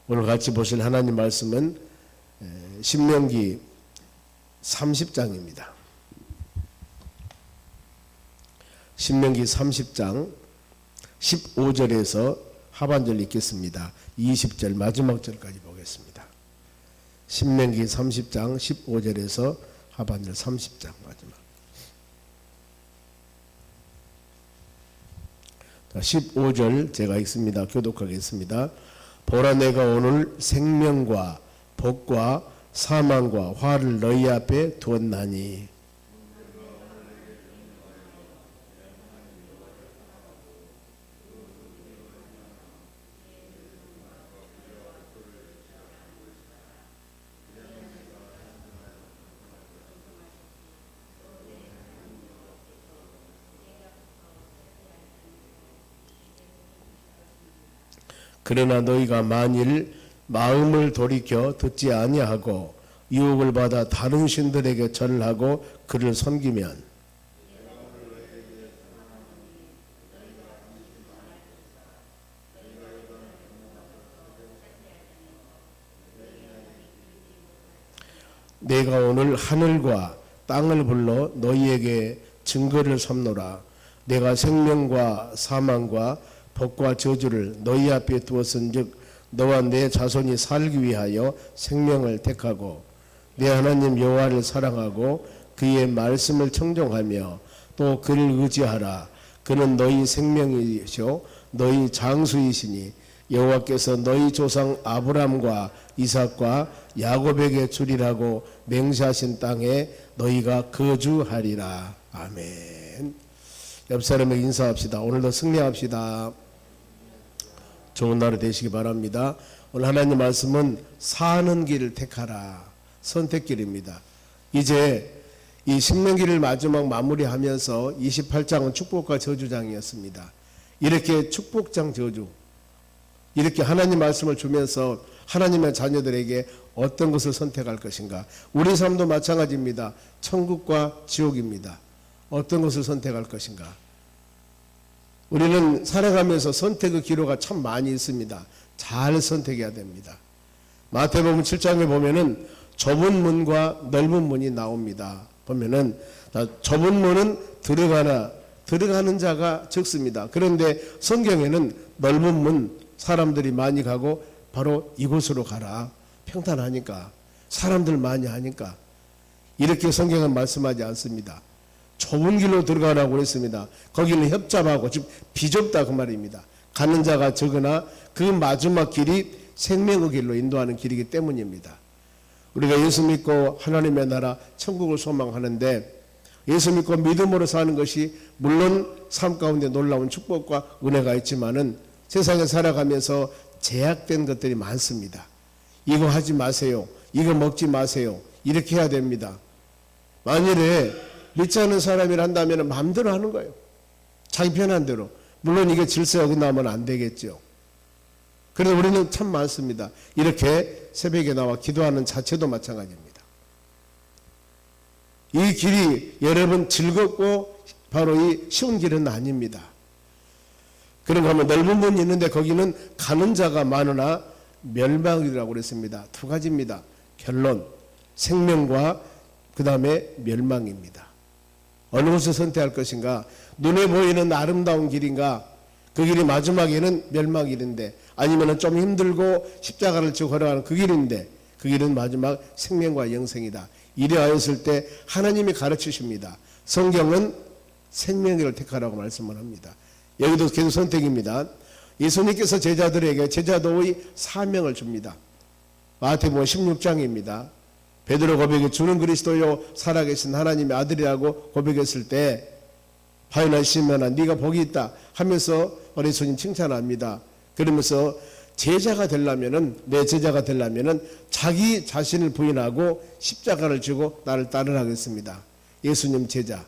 오늘 같이 보실 하나님 말씀은 신명기 30장입니다. 신명기 30장 15절에서 하반절 읽겠습니다. 20절 마지막 절까지 보겠습니다. 신명기 30장 15절에서 하반절 30장 마지막. 15절 제가 읽습니다. 교독하겠습니다. 보라, 내가 오늘 생명과 복과 사망과 화를 너희 앞에 두었나니 그러나 너희가 만일 마음을 돌이켜 듣지 아니하고 유혹을 받아 다른 신들에게 절하고 그를 섬기면 내가 오늘 하늘과 땅을 불러 너희에게 증거를 삼노라. 내가 생명과 사망과 복과 저주를 너희 앞에 두었은즉 너와 내 자손이 살기 위하여 생명을 택하고 내 하나님 여호와를 사랑하고 그의 말씀을 청종하며 또 그를 의지하라. 그는 너희 생명이시오 너희 장수이시니 여호와께서 너희 조상 아브람과 이삭과 야곱에게 주리라고 맹세하신 땅에 너희가 거주하리라. 아멘. 옆 사람에게 인사합시다. 오늘도 승리합시다. 좋은 하루 되시기 바랍니다. 오늘 하나님 말씀은 사는 길을 택하라. 선택길입니다. 이제 이 신명기를 마지막 마무리하면서 28장은 축복과 저주장이었습니다. 이렇게 축복장 저주, 이렇게 하나님 말씀을 주면서 하나님의 자녀들에게 어떤 것을 선택할 것인가. 우리 삶도 마찬가지입니다. 천국과 지옥입니다. 어떤 것을 선택할 것인가. 우리는 살아가면서 선택의 기로가 참 많이 있습니다. 잘 선택해야 됩니다. 마태복음 7장에 보면은 좁은 문과 넓은 문이 나옵니다. 보면은 좁은 문은 들어가는 자가 적습니다. 그런데 성경에는 넓은 문, 사람들이 많이 가고 바로 이곳으로 가라. 평탄하니까, 사람들 많이 하니까. 이렇게 성경은 말씀하지 않습니다. 좁은 길로 들어가라고 그랬습니다. 거기는 협잡하고 즉 비좁다 그 말입니다. 가는 자가 적으나 그 마지막 길이 생명의 길로 인도하는 길이기 때문입니다. 우리가 예수 믿고 하나님의 나라 천국을 소망하는데 예수 믿고 믿음으로 사는 것이 물론 삶 가운데 놀라운 축복과 은혜가 있지만은 세상에 살아가면서 제약된 것들이 많습니다. 이거 하지 마세요. 이거 먹지 마세요. 이렇게 해야 됩니다. 만일에 믿지 않는 사람이라 한다면 마음대로 하는 거예요. 자기 편한 대로. 물론 이게 질서에 어긋나면 안 되겠죠. 그런데 우리는 참 많습니다. 이렇게 새벽에 나와 기도하는 자체도 마찬가지입니다. 이 길이 여러분 즐겁고 바로 이 쉬운 길은 아닙니다. 그런가 하면 넓은 문이 있는데 거기는 가는 자가 많으나 멸망이라고 그랬습니다. 두 가지입니다. 결론, 생명과 그 다음에 멸망입니다. 어느 것을 선택할 것인가? 눈에 보이는 아름다운 길인가? 그 길이 마지막에는 멸망길인데 아니면 좀 힘들고 십자가를 지고 걸어가는 그 길인데 그 길은 마지막 생명과 영생이다. 이래하였을 때 하나님이 가르치십니다. 성경은 생명을 택하라고 말씀을 합니다. 여기도 계속 선택입니다. 예수님께서 제자들에게 제자도의 사명을 줍니다. 마태복음 16장입니다. 베드로 고백에 주는 그리스도요 살아계신 하나님의 아들이라고 고백했을 때 바요나 시몬아 네가 복이 있다 하면서 우리 예수님 칭찬합니다. 그러면서 제자가 되려면은 내 제자가 되려면은 자기 자신을 부인하고 십자가를 지고 나를 따르라겠습니다. 예수님 제자.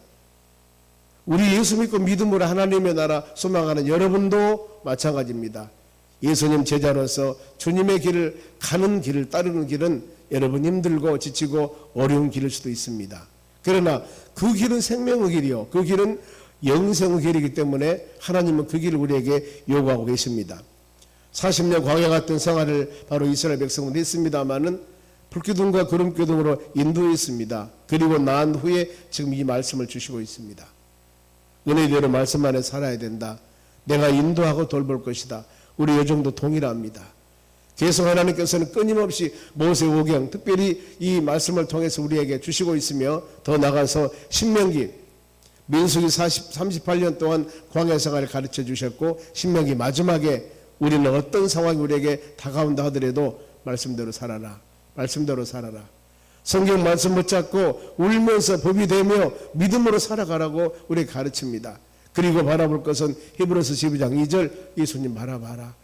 우리 예수 믿고 믿음으로 하나님의 나라 소망하는 여러분도 마찬가지입니다. 예수님 제자로서 주님의 길을 가는 길을 따르는 길은 여러분 힘들고 지치고 어려운 길일 수도 있습니다. 그러나 그 길은 생명의 길이요. 그 길은 영생의 길이기 때문에 하나님은 그 길을 우리에게 요구하고 계십니다. 40년 광야 같은 생활을 바로 이스라엘 백성은 했습니다마는 불기둥과 구름기둥으로 인도했습니다. 그리고 난 후에 지금 이 말씀을 주시고 있습니다. 은혜대로 말씀 안에 살아야 된다. 내가 인도하고 돌볼 것이다. 우리 요정도 동일합니다. 계속 하나님께서는 끊임없이 모세오경 특별히 이 말씀을 통해서 우리에게 주시고 있으며 더 나가서 신명기 민수기 38년 동안 광야 생활을 가르쳐 주셨고 신명기 마지막에 우리는 어떤 상황이 우리에게 다가온다 하더라도 말씀대로 살아라. 말씀대로 살아라. 성경 말씀 붙잡고 울면서 법이 되며 믿음으로 살아가라고 우리에게 가르칩니다. 그리고 바라볼 것은 히브리서 12장 2절 예수님 바라봐라.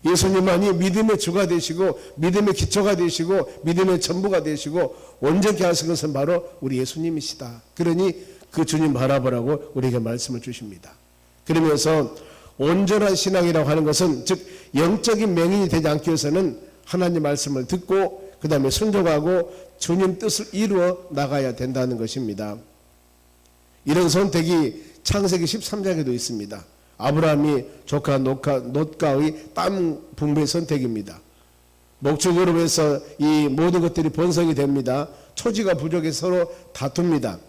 예수님만이 믿음의 주가 되시고 믿음의 기초가 되시고 믿음의 전부가 되시고 온전케 하신 것은 바로 우리 예수님이시다. 그러니 그 주님 바라보라고 우리에게 말씀을 주십니다. 그러면서 온전한 신앙이라고 하는 것은 즉 영적인 맹인이 되지 않기 위해서는 하나님 말씀을 듣고 그 다음에 순종하고 주님 뜻을 이루어 나가야 된다는 것입니다. 이런 선택이 창세기 13장에도 있습니다. 아브라함이 조카 롯가의 땅 분배의 선택입니다. 목축으로 해서 이 모든 것들이 번성이 됩니다. 초지가 부족해서 서로 다툽니다.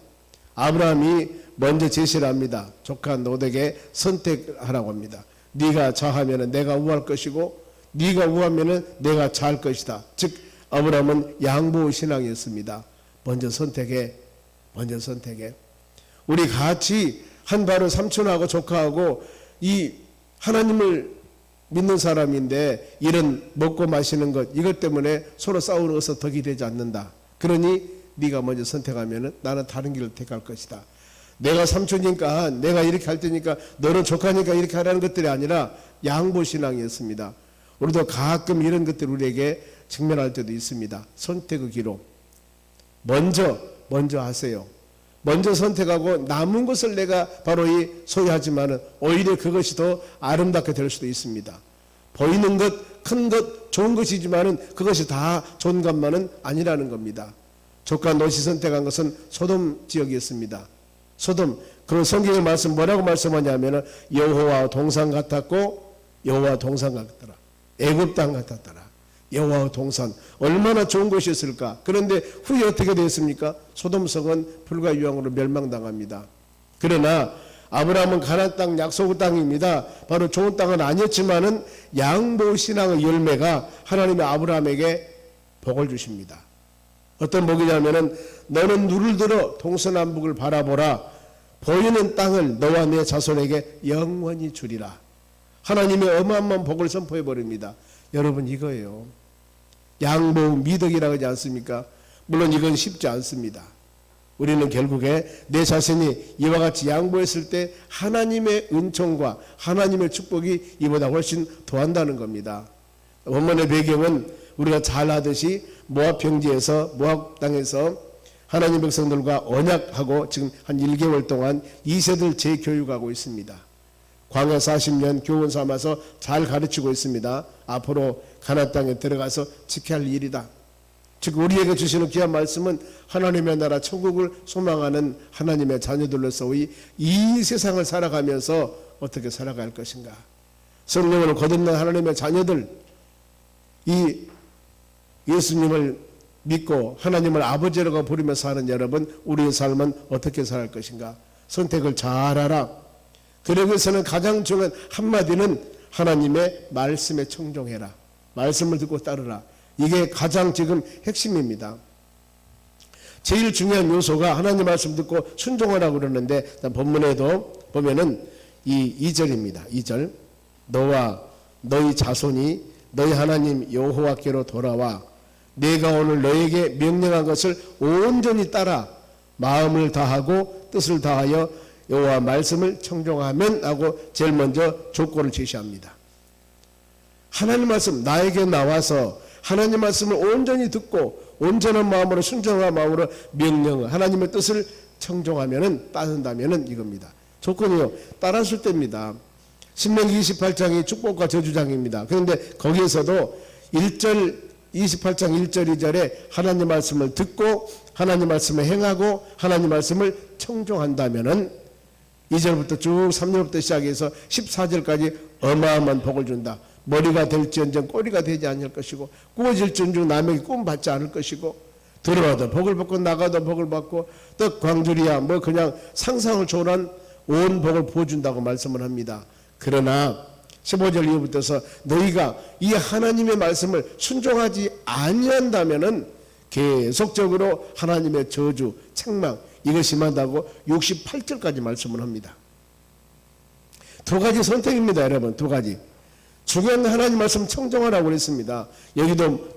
아브라함이 먼저 제시를 합니다. 조카 롯에게 선택하라고 합니다. 네가 좌하면 내가 우할 것이고 네가 우하면 내가 좌할 것이다. 즉 아브라함은 양보 신앙이었습니다. 먼저 선택해. 우리 같이 한 바로 삼촌하고 조카하고 이 하나님을 믿는 사람인데 이런 먹고 마시는 것 이것 때문에 서로 싸우는 것은 덕이 되지 않는다. 그러니 네가 먼저 선택하면 나는 다른 길을 택할 것이다. 내가 삼촌이니까 내가 이렇게 할 테니까 너는 조카니까 이렇게 하라는 것들이 아니라 양보신앙이었습니다. 우리도 가끔 이런 것들 우리에게 직면할 때도 있습니다. 선택의 기로 먼저 하세요. 먼저 선택하고 남은 것을 내가 바로 이 소유하지만은 오히려 그것이 더 아름답게 될 수도 있습니다. 보이는 것, 큰 것, 좋은 것이지만은 그것이 다 좋은 것만은 아니라는 겁니다. 조카 롯이 선택한 것은 소돔 지역이었습니다. 소돔. 그런 성경의 말씀 뭐라고 말씀하냐면은 여호와 동산 같았고 여호와 동산 같더라. 애굽 땅 같았더라. 여호와 동산 얼마나 좋은 곳이었을까. 그런데 후에 어떻게 되었습니까? 소돔성은 불과 유황으로 멸망당합니다. 그러나 아브라함은 가나안 땅 약속의 땅입니다. 바로 좋은 땅은 아니었지만은 양보 신앙의 열매가 하나님의 아브라함에게 복을 주십니다. 어떤 복이냐면은 너는 눈을 들어 동서남북을 바라보라. 보이는 땅을 너와 내 자손에게 영원히 주리라. 하나님의 어마어마한 복을 선포해 버립니다. 여러분 이거예요. 양보 미덕이라고 하지 않습니까? 물론 이건 쉽지 않습니다. 우리는 결국에 내 자신이 이와 같이 양보했을 때 하나님의 은총과 하나님의 축복이 이보다 훨씬 더한다는 겁니다. 원문의 배경은 우리가 잘 아듯이 모압 평지에서 모압 땅에서 하나님 백성들과 언약하고 지금 한 1개월 동안 2세들 재교육하고 있습니다. 광야 40년 교훈 삼아서 잘 가르치고 있습니다. 앞으로 가나안 땅에 들어가서 지켜야 할 일이다. 즉 우리에게 주시는 귀한 말씀은 하나님의 나라 천국을 소망하는 하나님의 자녀들로서의 이 세상을 살아가면서 어떻게 살아갈 것인가. 성령을 거듭난 하나님의 자녀들, 이 예수님을 믿고 하나님을 아버지라고 부르며 사는 여러분, 우리의 삶은 어떻게 살아갈 것인가. 선택을 잘하라. 그러기 위해서는 가장 중요한 한마디는 하나님의 말씀에 청종해라. 말씀을 듣고 따르라. 이게 가장 지금 핵심입니다. 제일 중요한 요소가 하나님 말씀 듣고 순종하라고 그러는데 본문에도 보면은 이 2절입니다. 2절. 너와 너희 자손이 너희 하나님 여호와께로 돌아와 내가 오늘 너에게 명령한 것을 온전히 따라 마음을 다하고 뜻을 다하여 여호와 말씀을 청종하면 하고 제일 먼저 조건을 제시합니다. 하나님 말씀 나에게 나와서 하나님 말씀을 온전히 듣고 온전한 마음으로 순종한 마음으로 명령을 하나님의 뜻을 청종하면은 따른다면은 이겁니다. 조건이요. 따랐을 때입니다. 신명기 28장이 축복과 저주장입니다. 그런데 거기에서도 1절 28장 1절 2절에 하나님 말씀을 듣고 하나님 말씀을 행하고 하나님 말씀을 청종한다면은 2절부터 쭉 3절부터 시작해서 14절까지 어마어마한 복을 준다. 머리가 될지언정 꼬리가 되지 않을 것이고 꾸어질지언정 남에게 꿈 받지 않을 것이고 들어와도 복을 받고 나가도 복을 받고 떡 광주리야 뭐 그냥 상상을 초월한 온 복을 부어준다고 말씀을 합니다. 그러나 15절 이후부터서 너희가 이 하나님의 말씀을 순종하지 아니한다면은 계속적으로 하나님의 저주, 책망 이것이 임한다고 68절까지 말씀을 합니다. 두 가지 선택입니다, 여러분. 두 가지. 중요한 하나님 말씀 청정하라고 그랬습니다. 여기도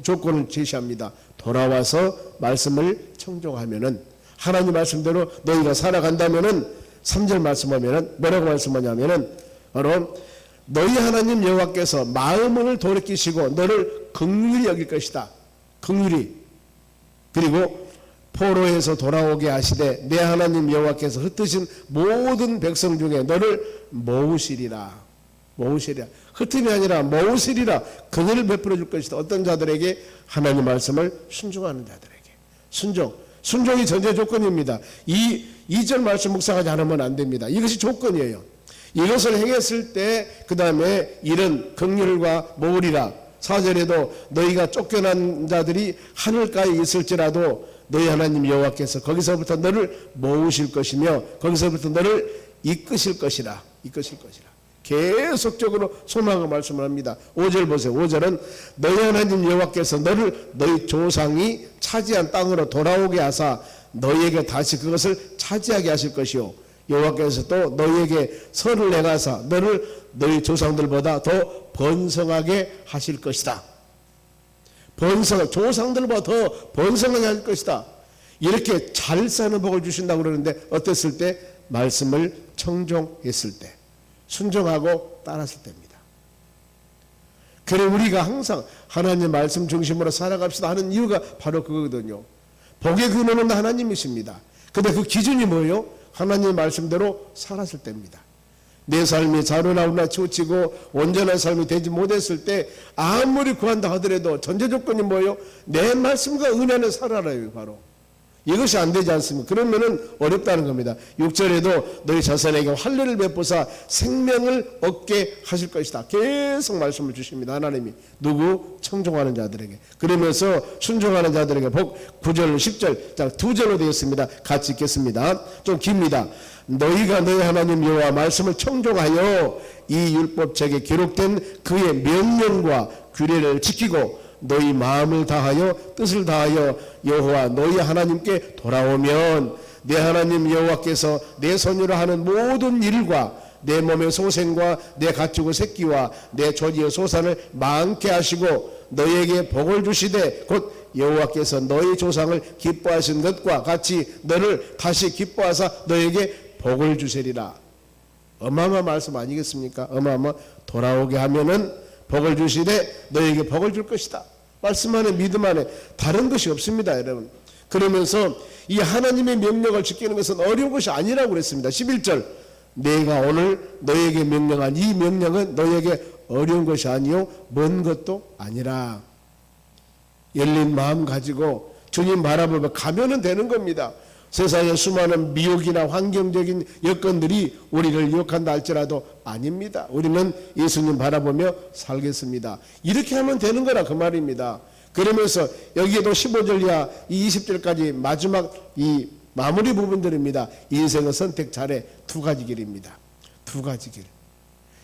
조건을 제시합니다. 돌아와서 말씀을 청정하면은 하나님 말씀대로 너희가 살아간다면은 3절 말씀하면은 뭐라고 말씀하냐면은 바로 너희 하나님 여호와께서 마음을 돌이키시고 너를 긍휼히 여길 것이다. 긍휼히. 그리고 포로에서 돌아오게 하시되 내 하나님 여호와께서 흩으신 모든 백성 중에 너를 모으시리라. 모으시리라. 흩음이 아니라 모으시리라. 긍휼을 베풀어 줄 것이다. 어떤 자들에게? 하나님 말씀을 순종하는 자들에게. 순종이 전제 조건입니다. 이 2절 말씀 묵상하지 않으면 안 됩니다. 이것이 조건이에요. 이것을 행했을 때 그 다음에 이런 긍휼과 모으리라. 4절에도 너희가 쫓겨난 자들이 하늘가에 있을지라도 너희 하나님 여호와께서 거기서부터 너를 모으실 것이며 거기서부터 너를 이끄실 것이라. 계속적으로 소망을 말씀을 합니다. 5절 보세요. 5절은 너희 하나님 여호와께서 너를 너희 조상이 차지한 땅으로 돌아오게 하사 너희에게 다시 그것을 차지하게 하실 것이요 여호와께서 또 너희에게 선을 내가사 너를 너희 조상들보다 더 번성하게 하실 것이다. 조상들보다 더 번성하게 할 것이다. 이렇게 잘 사는 복을 주신다고 그러는데 어땠을 때? 말씀을 청종했을 때, 순종하고 따랐을 때입니다. 그래 우리가 항상 하나님 말씀 중심으로 살아갑시다 하는 이유가 바로 그거거든요. 복의 근원은 하나님이십니다. 근데 그 기준이 뭐예요? 하나님의 말씀대로 살았을 때입니다. 내 삶이 자루나우나 치우치고 온전한 삶이 되지 못했을 때 아무리 구한다 하더라도 전제 조건이 뭐예요? 내 말씀과 은혜 안에 살아라요. 바로 이것이 안 되지 않습니까? 그러면은 어렵다는 겁니다. 6절에도 너희 자손에게 환례를 베푸사 생명을 얻게 하실 것이다. 계속 말씀을 주십니다. 하나님이 누구? 청종하는 자들에게. 그러면서 순종하는 자들에게 복. 9절 10절 자, 두 절로 되어 있습니다. 같이 읽겠습니다. 좀 깁니다. 너희가 너희 하나님 여호와 말씀을 청종하여 이 율법책에 기록된 그의 명령과 규례를 지키고 너희 마음을 다하여 뜻을 다하여 여호와 너희 하나님께 돌아오면 내 하나님 여호와께서 내 손으로 하는 모든 일과 내 몸의 소생과 내 가축의 새끼와 내 조지의 소산을 많게 하시고 너희에게 복을 주시되 곧 여호와께서 너희 조상을 기뻐하신 것과 같이 너를 다시 기뻐하사 너희에게 복을 주시리라. 어마어마한 말씀 아니겠습니까? 어마어마 돌아오게 하면은 복을 주시되 너희에게 복을 줄 것이다. 말씀 안에 믿음 안에 다른 것이 없습니다, 여러분. 그러면서 이 하나님의 명령을 지키는 것은 어려운 것이 아니라고 그랬습니다. 11절 내가 오늘 너희에게 명령한 이 명령은 너희에게 어려운 것이 아니요 먼 것도 아니라 열린 마음 가지고 주님 바라보며 가면은 되는 겁니다. 세상의 수많은 미혹이나 환경적인 여건들이 우리를 유혹한다 할지라도 아닙니다. 우리는 예수님 바라보며 살겠습니다. 이렇게 하면 되는 거라 그 말입니다. 그러면서 여기에도 15절 이하 20절까지 마지막 이 마무리 부분들입니다. 인생의 선택 잘해 두 가지 길입니다. 두 가지 길.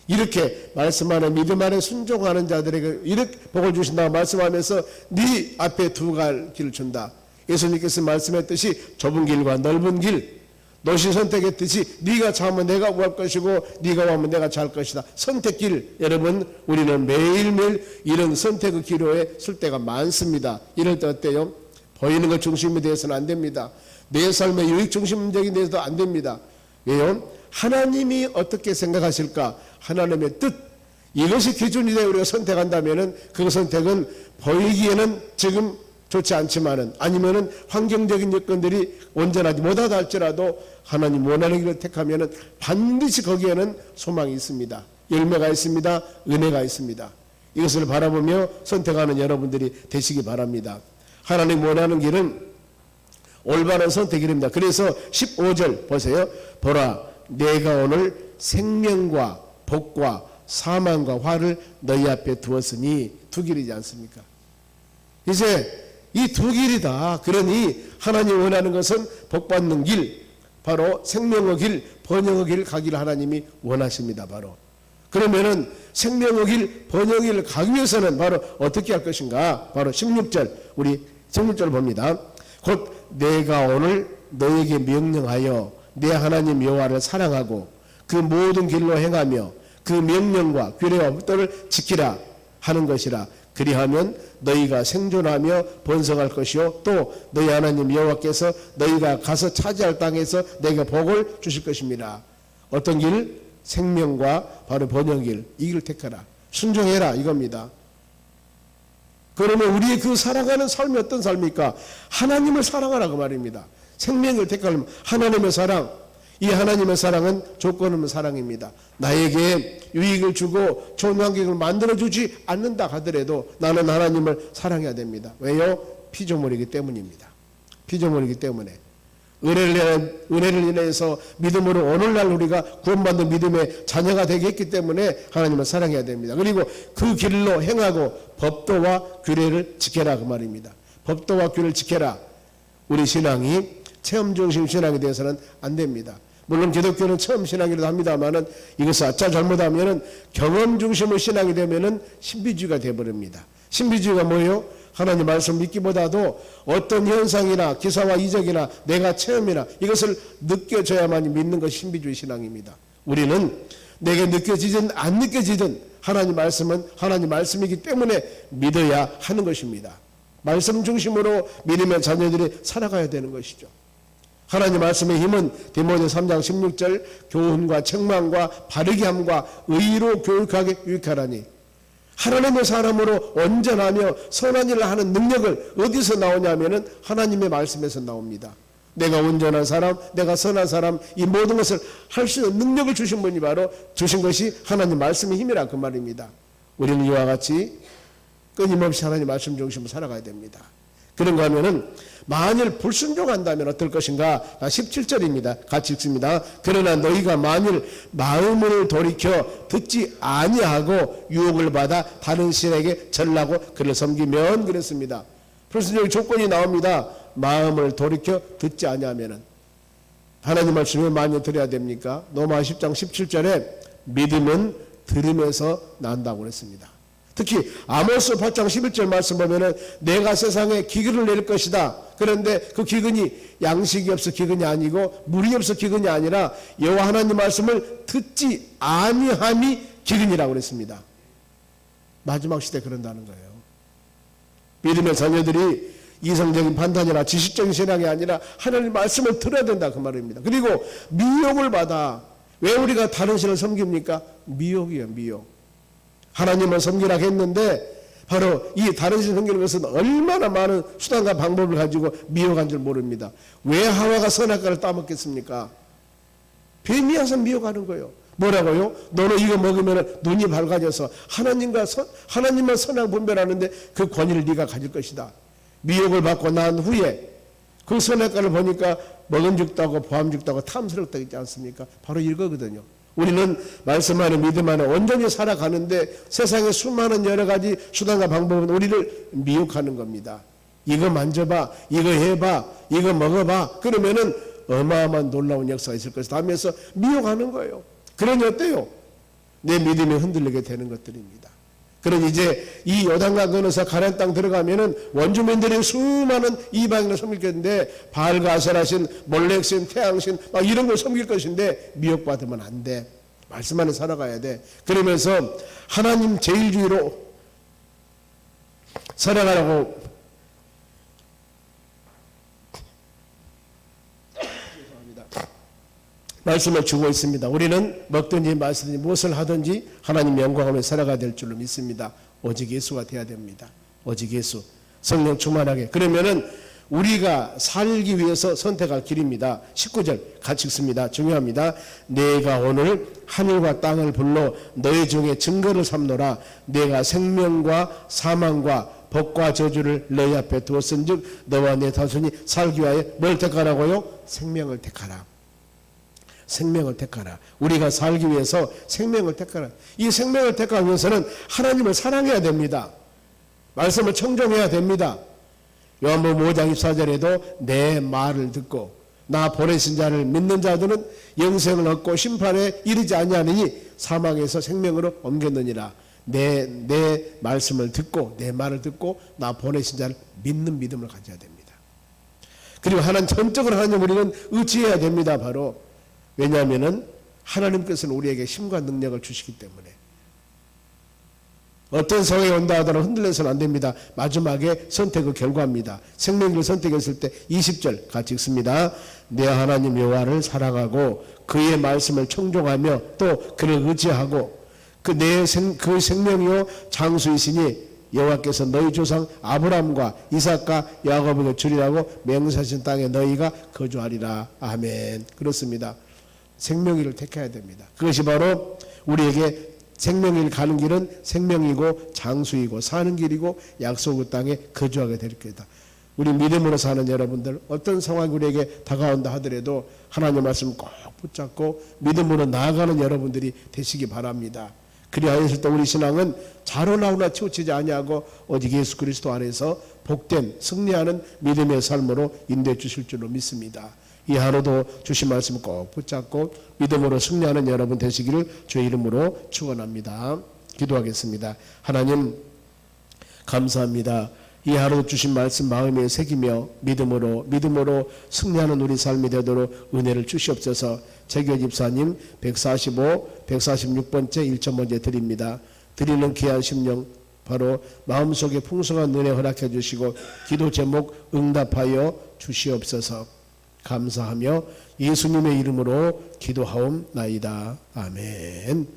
이렇게 말씀하는 믿음 안에 순종하는 자들에게 이렇게 복을 주신다고 말씀하면서 네 앞에 두 가지 길을 준다. 예수님께서 말씀했듯이 좁은 길과 넓은 길 노시 선택했듯이 네가 참으면 내가 구할 것이고 네가 와면 내가 잘 것이다. 선택길. 여러분 우리는 매일매일 이런 선택의 기로에 쓸 때가 많습니다. 이럴 때 어때요? 보이는 것 중심이 되어서는 안 됩니다. 내 삶의 유익 중심적인 데서도 안 됩니다. 왜요? 하나님이 어떻게 생각하실까? 하나님의 뜻 이것이 기준이 되어 우리가 선택한다면은 그 선택은 보이기에는 지금 좋지 않지만은 아니면은 환경적인 여건들이 온전하지 못하다 할지라도 하나님 원하는 길을 택하면은 반드시 거기에는 소망이 있습니다. 열매가 있습니다. 은혜가 있습니다. 이것을 바라보며 선택하는 여러분들이 되시기 바랍니다. 하나님 원하는 길은 올바른 선택입니다. 그래서 15절 보세요. 보라 내가 오늘 생명과 복과 사망과 화를 너희 앞에 두었으니. 두 길이지 않습니까? 이제 이 두 길이다. 그러니 하나님 원하는 것은 복받는 길, 바로 생명의 길, 번영의 길 가기를 하나님이 원하십니다. 바로 그러면은 생명의 길, 번영의 길을 가기 위해서는 바로 어떻게 할 것인가? 바로 16절, 우리 16절 봅니다. 곧 내가 오늘 너에게 명령하여 내 하나님 여호와를 사랑하고 그 모든 길로 행하며 그 명령과 규례와 법도를 지키라 하는 것이라. 그리하면 너희가 생존하며 번성할 것이요 또 너희 하나님 여호와께서 너희가 가서 차지할 땅에서 내게 복을 주실 것입니다. 어떤 길? 생명과 바로 번영길, 이 길을 택하라. 순종해라 이겁니다. 그러면 우리의 그 살아가는 삶이 어떤 삶입니까? 하나님을 사랑하라 그 말입니다. 생명을 택하려면 하나님의 사랑, 이 하나님의 사랑은 조건 없는 사랑입니다. 나에게 유익을 주고 좋은 환경을 만들어주지 않는다 하더라도 나는 하나님을 사랑해야 됩니다. 왜요? 피조물이기 때문입니다. 피조물이기 때문에 은혜를 인해서 믿음으로 오늘날 우리가 구원받는 믿음의 자녀가 되게 했기 때문에 하나님을 사랑해야 됩니다. 그리고 그 길로 행하고 법도와 규례를 지켜라 그 말입니다. 법도와 규례를 지켜라. 우리 신앙이 체험 중심 신앙이 되어서는 안 됩니다. 물론 기독교는 체험 신앙이라도 합니다만은 이것을 아차 잘못하면은 경험 중심의 신앙이 되면은 신비주의가 되어버립니다. 신비주의가 뭐예요? 하나님 말씀 믿기보다도 어떤 현상이나 기사와 이적이나 내가 체험이나 이것을 느껴져야만 믿는 것이 신비주의 신앙입니다. 우리는 내게 느껴지든 안 느껴지든 하나님 말씀은 하나님 말씀이기 때문에 믿어야 하는 것입니다. 말씀 중심으로 믿음의 자녀들이 살아가야 되는 것이죠. 하나님 말씀의 힘은 디모데 3장 16절 교훈과 책망과 바르게 함과 의로 교육하게 유익하라니. 하나님의 사람으로 온전하며 선한 일을 하는 능력을 어디서 나오냐면은 하나님의 말씀에서 나옵니다. 내가 온전한 사람, 내가 선한 사람, 이 모든 것을 할 수 있는 능력을 주신 분이 바로 주신 것이 하나님 말씀의 힘이라 그 말입니다. 우리는 이와 같이 끊임없이 하나님 말씀 중심으로 살아가야 됩니다. 그런가 하면은 만일 불순종한다면 어떨 것인가? 17절입니다. 같이 읽습니다. 그러나 너희가 만일 마음을 돌이켜 듣지 아니하고 유혹을 받아 다른 신에게 절라고 그를 섬기면 그랬습니다. 불순종의 조건이 나옵니다. 마음을 돌이켜 듣지 아니하면은 하나님 말씀을 많이 들어야 됩니까? 로마 10장 17절에 믿음은 들음에서 난다고 그랬습니다. 특히 아모스 8장 11절 말씀 보면은 내가 세상에 기근을 내릴 것이다. 그런데 그 기근이 양식이 없어 기근이 아니고 물이 없어 기근이 아니라 여호와 하나님 말씀을 듣지 아니함이 기근이라고 그랬습니다. 마지막 시대 그런다는 거예요. 믿음의 자녀들이 이성적인 판단이나 지식적인 신앙이 아니라 하나님 말씀을 들어야 된다 그 말입니다. 그리고 미혹을 받아. 왜 우리가 다른 신을 섬깁니까? 미혹이에요. 미혹. 하나님을 섬기라고 했는데 바로 이 다른 신 섬기는 것은 얼마나 많은 수단과 방법을 가지고 미혹한 줄 모릅니다. 왜 하와가 선악과를 따먹겠습니까? 뱀이 와서 미혹하는 거예요. 뭐라고요? 너는 이거 먹으면 눈이 밝아져서 하나님만 선악 분별하는데 그 권위를 네가 가질 것이다. 미혹을 받고 난 후에 그 선악과를 보니까 먹음직도 하고 보암직도 하고 탐스럽다 있지 않습니까? 바로 이거거든요. 우리는 말씀 안에 믿음 안에 온전히 살아가는데 세상에 수많은 여러 가지 수단과 방법은 우리를 미혹하는 겁니다. 이거 만져봐, 이거 해봐, 이거 먹어봐. 그러면은 어마어마한 놀라운 역사가 있을 것이다 하면서 미혹하는 거예요. 그러니 어때요? 내 믿음이 흔들리게 되는 것들입니다. 그러니 이제 이 요단강 건너서 가나안 땅 들어가면은 원주민들이 수많은 이방인을 섬길 것인데 바알과 아세라신, 몰렉신, 태양신 막 이런 걸 섬길 것인데 미혹받으면 안 돼. 말씀 안에 살아가야 돼. 그러면서 하나님 제일주의로 살아가라고 말씀을 주고 있습니다. 우리는 먹든지 마시든지 무엇을 하든지 하나님 영광하며 살아가야 될 줄로 믿습니다. 오직 예수가 돼야 됩니다. 오직 예수. 성령 충만하게. 그러면은 우리가 살기 위해서 선택할 길입니다. 19절 같이 읽습니다. 중요합니다. 내가 오늘 하늘과 땅을 불러 너희 중에 증거를 삼노라. 내가 생명과 사망과 복과 저주를 너희 앞에 두었은즉 너와 내 자손이 살기 위하여 뭘 택하라고요? 생명을 택하라. 생명을 택하라. 우리가 살기 위해서 생명을 택하라. 이 생명을 택하기 위해서는 하나님을 사랑해야 됩니다. 말씀을 청종해야 됩니다. 요한복음 5장 24절에도 내 말을 듣고 나 보내신 자를 믿는 자들은 영생을 얻고 심판에 이르지 아니하느니 사망에서 생명으로 옮겼느니라. 내 말씀을 듣고 내 말을 듣고 나 보내신 자를 믿는 믿음을 가져야 됩니다. 그리고 전적으로 하나님 우리는 의지해야 됩니다. 바로 왜냐하면 하나님께서는 우리에게 힘과 능력을 주시기 때문에 어떤 상황이 온다 하더라도 흔들려서는 안 됩니다. 마지막에 선택의 결과입니다. 생명을 선택했을 때 20절 같이 읽습니다. 내 하나님 여호와를 사랑하고 그의 말씀을 청종하며 또 그를 의지하고 그 생명이요 장수이시니 여호와께서 너희 조상 아브라함과 이삭과 야곱에게 주리라고 맹세하신 땅에 너희가 거주하리라. 아멘. 그렇습니다. 생명일을 택해야 됩니다. 그것이 바로 우리에게 생명일 가는 길은 생명이고 장수이고 사는 길이고 약속의 땅에 거주하게 될 거다. 우리 믿음으로 사는 여러분들 어떤 상황이 우리에게 다가온다 하더라도 하나님의 말씀 꼭 붙잡고 믿음으로 나아가는 여러분들이 되시기 바랍니다. 그리하였을 때 우리 신앙은 자로나오나 치우치지 아니하고 오직 예수 그리스도 안에서 복된 승리하는 믿음의 삶으로 인도해 주실 줄로 믿습니다. 이 하루도 주신 말씀 꼭 붙잡고 믿음으로 승리하는 여러분 되시기를 주의 이름으로 축원합니다. 기도하겠습니다. 하나님 감사합니다. 이 하루 주신 말씀 마음에 새기며 믿음으로 승리하는 우리 삶이 되도록 은혜를 주시옵소서. 재규 집사님 145, 146번째 1천 드립니다. 드리는 귀한 심령 바로 마음속에 풍성한 은혜 허락해 주시고 기도 제목 응답하여 주시옵소서. 감사하며 예수님의 이름으로 기도하옵나이다. 아멘.